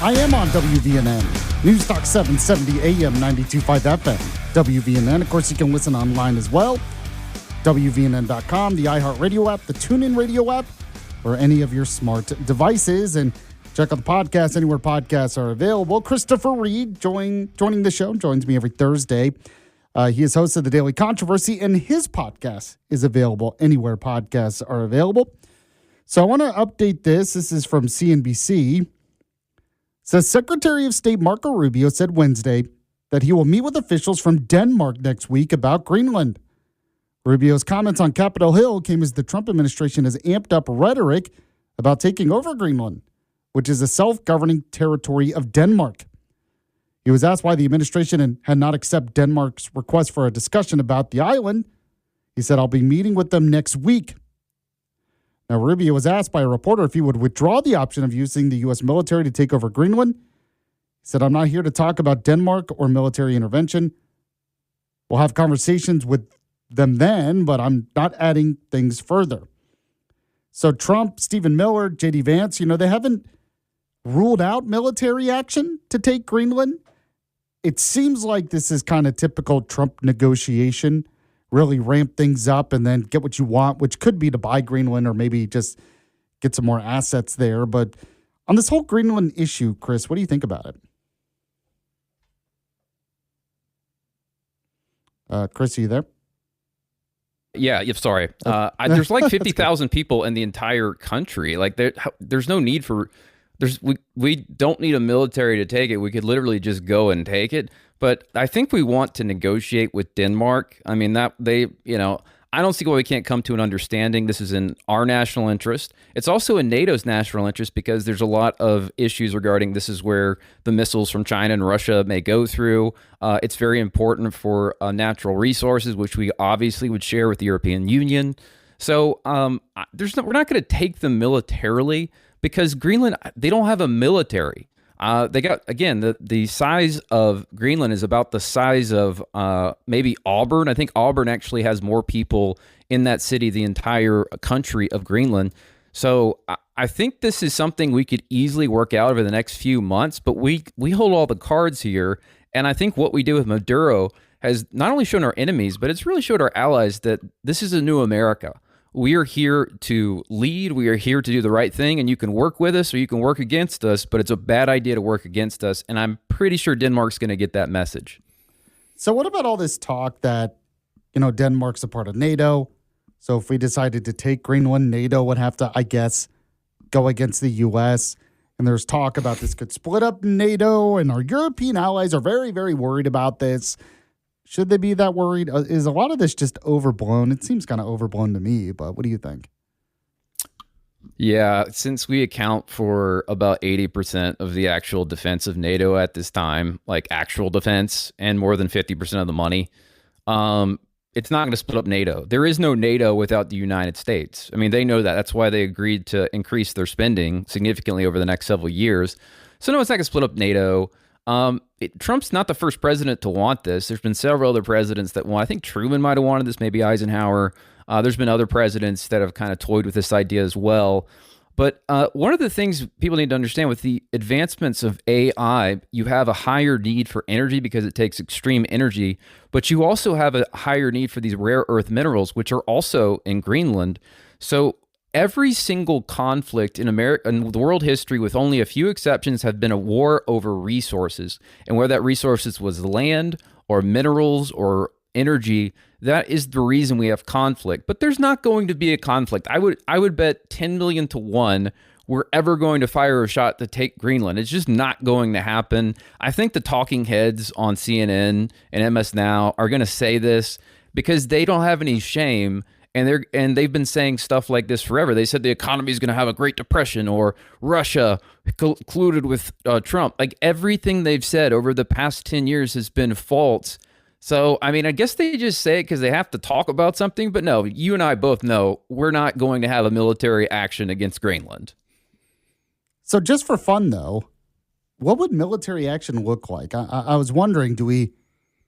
I am on WVNN. News Talk 770 AM 92.5 FM. WVNN. Of course, you can listen online as well. WVNN.com, the iHeartRadio app, the TuneIn Radio app, or any of your smart devices. And check out the podcast anywhere podcasts are available. Christopher Reed joining the show, joins me every Thursday. He is host of The Daily Controversy, and his podcast is available anywhere podcasts are available. So I want to update this. This is from CNBC. It says Secretary of State Marco Rubio said Wednesday that he will meet with officials from Denmark next week about Greenland. Rubio's comments on Capitol Hill came as the Trump administration has amped up rhetoric about taking over Greenland, which is a self-governing territory of Denmark. He was asked why the administration had not accepted Denmark's request for a discussion about the island. He said, I'll be meeting with them next week. Now, Rubio was asked by a reporter if he would withdraw the option of using the U.S. military to take over Greenland. He said, I'm not here to talk about Denmark or military intervention. We'll have conversations with them then, but I'm not adding things further. So Trump, Stephen Miller, J.D. Vance, they haven't ruled out military action to take Greenland. It seems like this is kind of typical Trump negotiation. Really ramp things up and then get what you want, which could be to buy Greenland or maybe just get some more assets there. But on this whole Greenland issue, Chris, what do you think about it? Chris, are you there? Yeah, sorry. There's like 50,000 people in the entire country. Like there's no need for we don't need a military to take it. We could literally just go and take it. But I think we want to negotiate with Denmark. I mean, I don't see why we can't come to an understanding. This is in our national interest. It's also in NATO's national interest because there's a lot of issues regarding this is where the missiles from China and Russia may go through. It's very important for natural resources, which we obviously would share with the European Union. So we're not going to take them militarily because Greenland, they don't have a military. They got, again, the size of Greenland is about the size of maybe Auburn. I think Auburn actually has more people in that city, the entire country of Greenland. So I think this is something we could easily work out over the next few months, but we hold all the cards here. And I think what we do with Maduro has not only shown our enemies, but it's really showed our allies that this is a new America. We are here to lead. We are here to do the right thing, and you can work with us or you can work against us, but it's a bad idea to work against us, and I'm pretty sure Denmark's going to get that message. So what about all this talk that, Denmark's a part of NATO, so if we decided to take Greenland, NATO would have to, I guess, go against the U.S., and there's talk about this could split up NATO, and our European allies are very, very worried about this. Should they be that worried? Is a lot of this just overblown? It seems kind of overblown to me, but what do you think? Yeah, since we account for about 80% of the actual defense of NATO at this time, like actual defense, and more than 50% of the money, it's not going to split up NATO. There is no NATO without the United States. I mean, they know that. That's why they agreed to increase their spending significantly over the next several years. So no, it's not going to split up NATO. Trump's not the first president to want this. There's been several other presidents that want. I think Truman might have wanted this, maybe Eisenhower. There's been other presidents that have kind of toyed with this idea as well. But one of the things people need to understand with the advancements of AI, you have a higher need for energy because it takes extreme energy, but you also have a higher need for these rare earth minerals, which are also in Greenland. So every single conflict in America and the world history, with only a few exceptions, have been a war over resources. And whether that resources was land or minerals or energy, that is the reason we have conflict. But there's not going to be a conflict. I would bet 10 million to 1 we're ever going to fire a shot to take Greenland. It's just not going to happen. I think the talking heads on CNN and MS Now are going to say this because they don't have any shame. And they've been saying stuff like this forever. They said the economy is going to have a Great Depression, or Russia colluded with Trump. Like everything they've said over the past 10 years has been false. So, I mean, I guess they just say it because they have to talk about something. But no, you and I both know we're not going to have a military action against Greenland. So just for fun, though, what would military action look like? I was wondering, do we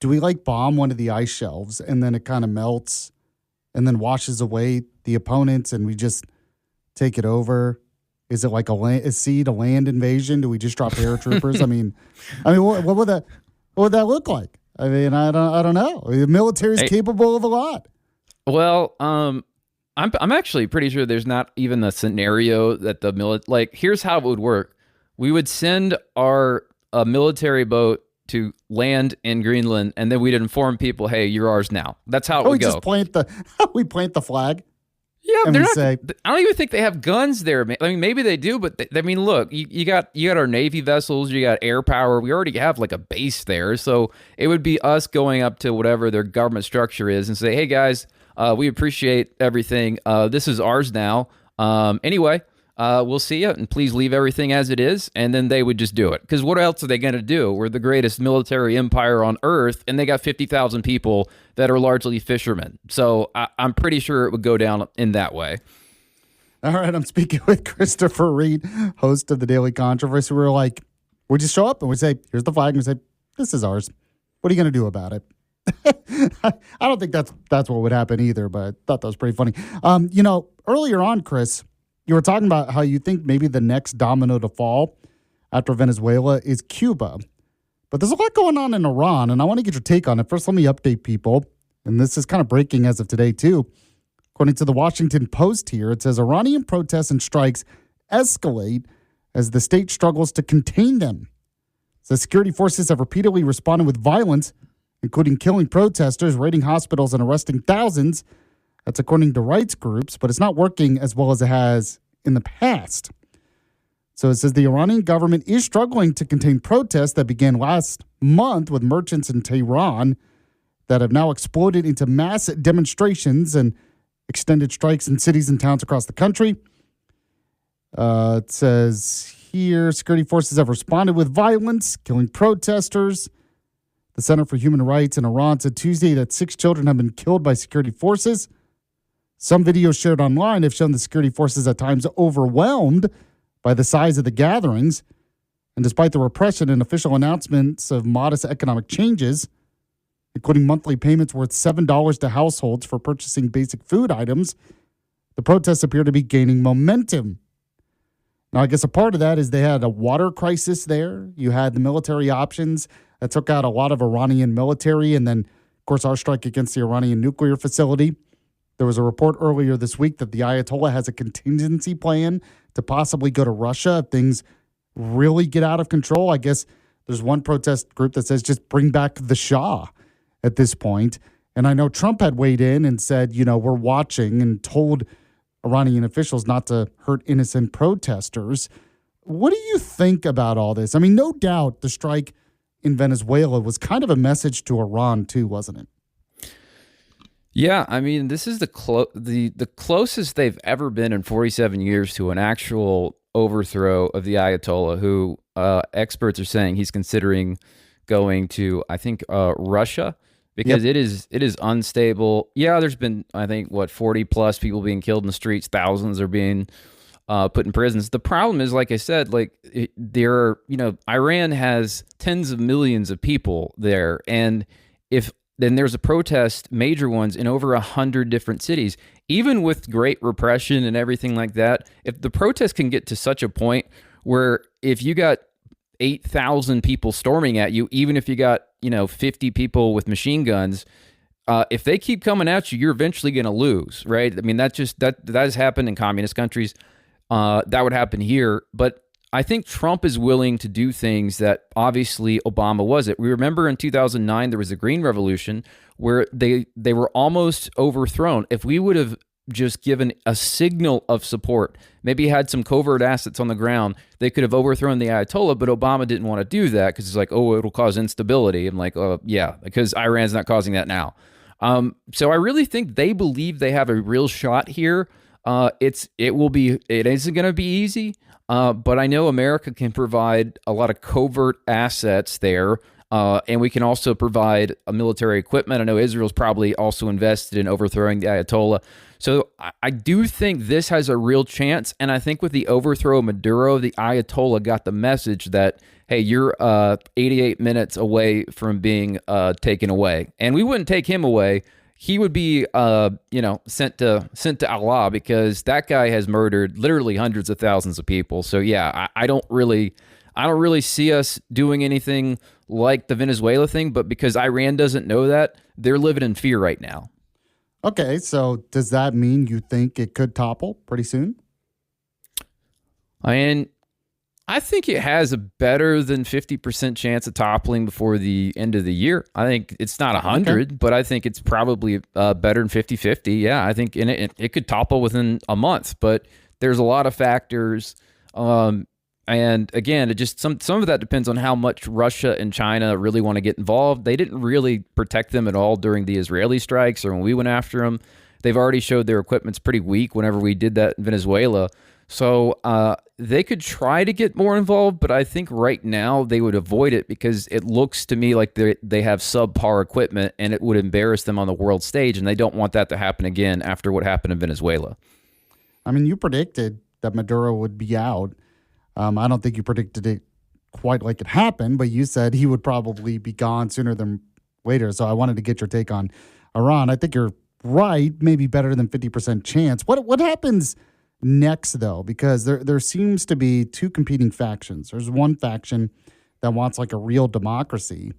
like bomb one of the ice shelves and then it kind of melts and then washes away the opponents and we just take it over? Is it like a sea to land invasion? Do we just drop paratroopers? What would that look like? I mean, I don't know. The military is capable of a lot. Well, I'm actually pretty sure there's not even a scenario that the like. Here's how it would work: we would send our military boat to land in Greenland, and then we'd inform people, "Hey, you're ours now." That's how it would go. We plant the flag. Yeah, they're not. I don't even think they have guns there. I mean, maybe they do, but look, you got our Navy vessels, you got air power. We already have like a base there, so it would be us going up to whatever their government structure is and say, "Hey guys, we appreciate everything. This is ours now. Anyway, we'll see you, and please leave everything as it is." And then they would just do it. Because what else are they going to do? We're the greatest military empire on Earth, and they got 50,000 people that are largely fishermen. So I'm pretty sure it would go down in that way. All right, I'm speaking with Christopher Reed, host of the Daily Controversy. We're like, we just show up and we say, "Here's the flag," and we say, "This is ours. What are you going to do about it?" I don't think that's what would happen either, but I thought that was pretty funny. Earlier on, Chris, you were talking about how you think maybe the next domino to fall after Venezuela is Cuba. But there's a lot going on in Iran, and I want to get your take on it. First, let me update people, and this is kind of breaking as of today, too. According to the Washington Post here, it says Iranian protests and strikes escalate as the state struggles to contain them. The security forces have repeatedly responded with violence, including killing protesters, raiding hospitals, and arresting thousands. That's according to rights groups, but it's not working as well as it has in the past. So it says the Iranian government is struggling to contain protests that began last month with merchants in Tehran that have now exploded into mass demonstrations and extended strikes in cities and towns across the country. It says here, security forces have responded with violence, killing protesters. The Center for Human Rights in Iran said Tuesday that 6 children have been killed by security forces. Some videos shared online have shown the security forces at times overwhelmed by the size of the gatherings. And despite the repression and official announcements of modest economic changes, including monthly payments worth $7 to households for purchasing basic food items, the protests appear to be gaining momentum. Now, I guess a part of that is they had a water crisis there. You had the military options that took out a lot of Iranian military, and then, of course, our strike against the Iranian nuclear facility. There was a report earlier this week that the Ayatollah has a contingency plan to possibly go to Russia if things really get out of control. I guess there's one protest group that says just bring back the Shah at this point. And I know Trump had weighed in and said, we're watching, and told Iranian officials not to hurt innocent protesters. What do you think about all this? I mean, no doubt the strike in Venezuela was kind of a message to Iran too, wasn't it? Yeah, I mean, this is the closest they've ever been in 47 years to an actual overthrow of the Ayatollah, who experts are saying he's considering going to, I think, Russia, because it is unstable. Yeah, there's been, I think, 40 plus people being killed in the streets. Thousands are being put in prisons. The problem is, like I said, Iran has tens of millions of people there, and then there's a protest, major ones, in over 100 different cities. Even with great repression and everything like that, if the protest can get to such a point where if you got 8,000 people storming at you, even if you got 50 people with machine guns, if they keep coming at you, you're eventually going to lose, right? I mean, that has happened in communist countries. That would happen here, but I think Trump is willing to do things that obviously Obama wasn't. We remember in 2009, there was a Green Revolution where they were almost overthrown. If we would have just given a signal of support, maybe had some covert assets on the ground, they could have overthrown the Ayatollah, but Obama didn't want to do that because it's like, oh, it'll cause instability. I'm like, oh, yeah, because Iran's not causing that now. So I really think they believe they have a real shot here. It isn't going to be easy. But I know America can provide a lot of covert assets there, and we can also provide a military equipment. I know Israel's probably also invested in overthrowing the Ayatollah. So I do think this has a real chance, and I think with the overthrow of Maduro, the Ayatollah got the message that, hey, you're 88 minutes away from being taken away. And we wouldn't take him away. he would be, sent to Allah, because that guy has murdered literally hundreds of thousands of people. So yeah, I don't really see us doing anything like the Venezuela thing, but because Iran doesn't know that, they're living in fear right now. Okay, so does that mean you think it could topple pretty soon? And I think it has a better than 50% chance of toppling before the end of the year. I think it's not 100, but I think it's probably better than 50-50. Yeah, I think it could topple within a month, but there's a lot of factors. And again, it just some of that depends on how much Russia and China really want to get involved. They didn't really protect them at all during the Israeli strikes or when we went after them. They've already showed their equipment's pretty weak whenever we did that in Venezuela. So they could try to get more involved, but I think right now they would avoid it because it looks to me like they have subpar equipment and it would embarrass them on the world stage, and they don't want that to happen again after what happened in Venezuela. I mean, you predicted that Maduro would be out. I don't think you predicted it quite like it happened, but you said he would probably be gone sooner than later. So I wanted to get your take on Iran. I think you're right, maybe better than 50% chance. What happens next, though? Because there seems to be two competing factions. There's one faction that wants like a real democracy,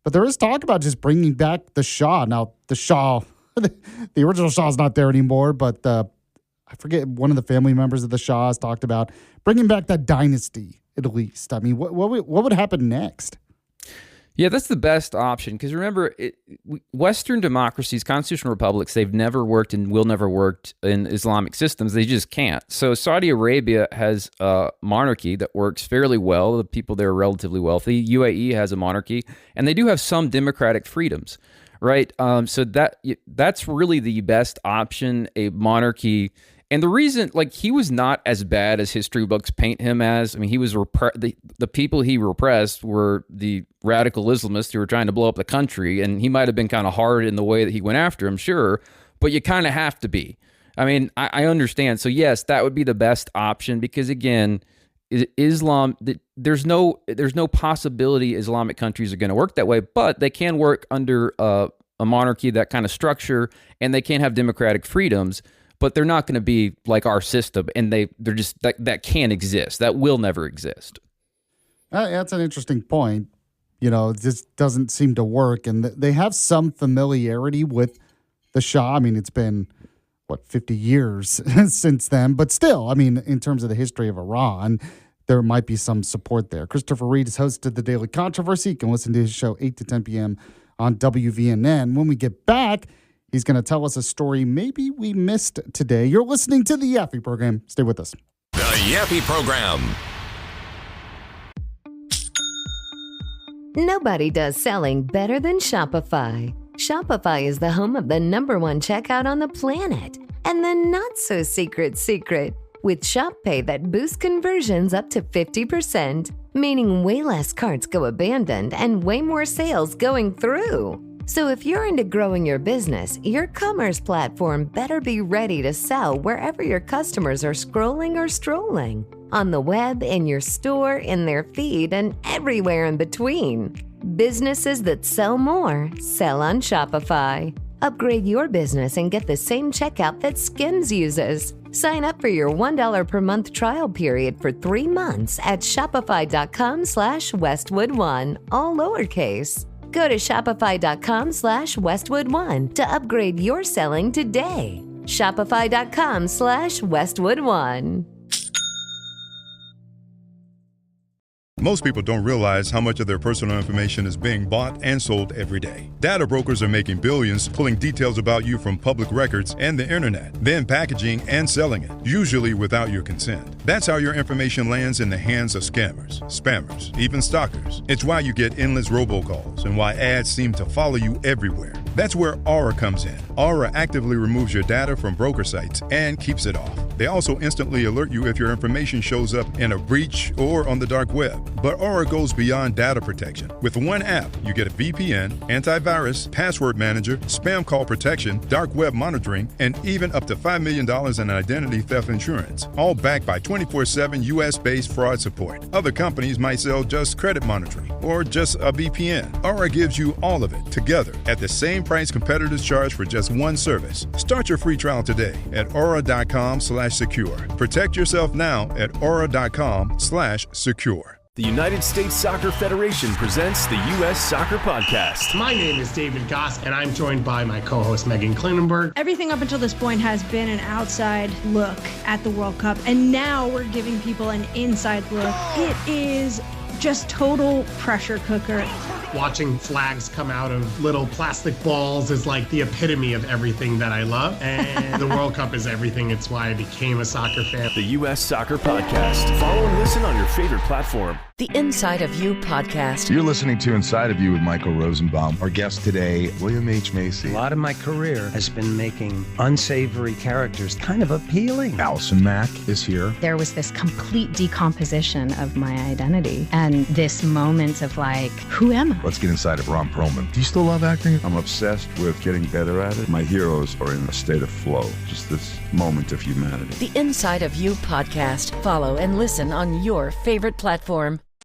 but there is talk about just bringing back the Shah. Now, the Shah, the original Shah is not there anymore, but I forget, one of the family members of the Shah has talked about bringing back that dynasty, at least. I mean, what would happen next? Yeah, that's the best option, because remember, Western democracies, constitutional republics, they've never worked and will never work in Islamic systems. They just can't. So Saudi Arabia has a monarchy that works fairly well. The people there are relatively wealthy. UAE has a monarchy, and they do have some democratic freedoms, right? So that's really the best option, a monarchy. And the reason, like, he was not as bad as history books paint him as. I mean, he was the people he repressed were the radical Islamists who were trying to blow up the country, and he might have been kind of hard in the way that he went after him, sure, but you kind of have to be. I mean, I understand. So yes, that would be the best option, because again, Islam, there's no possibility Islamic countries are going to work that way, but they can work under a monarchy, that kind of structure, and they can have democratic freedoms. But they're not going to be like our system, and they're just that can't exist. That will never exist. That's an interesting point. You know, it just doesn't seem to work, and they have some familiarity with the Shah. I mean, it's been 50 years since then, but still, I mean, in terms of the history of Iran, there might be some support there. Christopher Reed is host of the Daily Controversy. You can listen to his show 8 to 10 p.m. on WVNN. When we get back, he's going to tell us a story maybe we missed today. You're listening to the Yaffee program. Stay with us. The Yaffee program. Nobody does selling better than Shopify. Shopify is the home of the #1 checkout on the planet. And the not-so-secret secret, with Shop Pay that boosts conversions up to 50%, meaning way less carts go abandoned and way more sales going through. So if you're into growing your business, your commerce platform better be ready to sell wherever your customers are scrolling or strolling. On the web, in your store, in their feed, and everywhere in between. Businesses that sell more, sell on Shopify. Upgrade your business and get the same checkout that Skims uses. Sign up for your $1 per month trial period for 3 months at shopify.com/Westwood1, all lowercase. Go to shopify.com/Westwood1 to upgrade your selling today. Shopify.com/Westwood1. Most people don't realize how much of their personal information is being bought and sold every day. Data brokers are making billions pulling details about you from public records and the internet, then packaging and selling it, usually without your consent. That's how your information lands in the hands of scammers, spammers, even stalkers. It's why you get endless robocalls and why ads seem to follow you everywhere. That's where Aura comes in. Aura actively removes your data from broker sites and keeps it off. They also instantly alert you if your information shows up in a breach or on the dark web. But Aura goes beyond data protection. With one app, you get a VPN, antivirus, password manager, spam call protection, dark web monitoring, and even up to $5 million in identity theft insurance, all backed by 24/7 US-based fraud support. Other companies might sell just credit monitoring or just a VPN. Aura gives you all of it together at the same price competitors charge for just one service. Start your free trial today at aura.com/secure. Protect yourself now at aura.com/secure. The United States Soccer Federation presents the U.S. Soccer Podcast. My name is David Goss, and I'm joined by my co-host Megan Klinenberg. Everything up until this point has been an outside look at the World Cup, and now we're giving people an inside look. It is just total pressure cooker. Watching flags come out of little plastic balls is like the epitome of everything that I love. And the World Cup is everything. It's why I became a soccer fan. The U.S. Soccer Podcast. Follow and listen on your favorite platform. The Inside of You podcast. You're listening to Inside of You with Michael Rosenbaum. Our guest today, William H. Macy. A lot of my career has been making unsavory characters kind of appealing. Allison Mack is here. There was this complete decomposition of my identity and this moment of like, who am I? Let's get inside of Ron Perlman. Do you still love acting? I'm obsessed with getting better at it. My heroes are in a state of flow. Just this moment of humanity. The Inside of You podcast. Follow and listen on your favorite platform.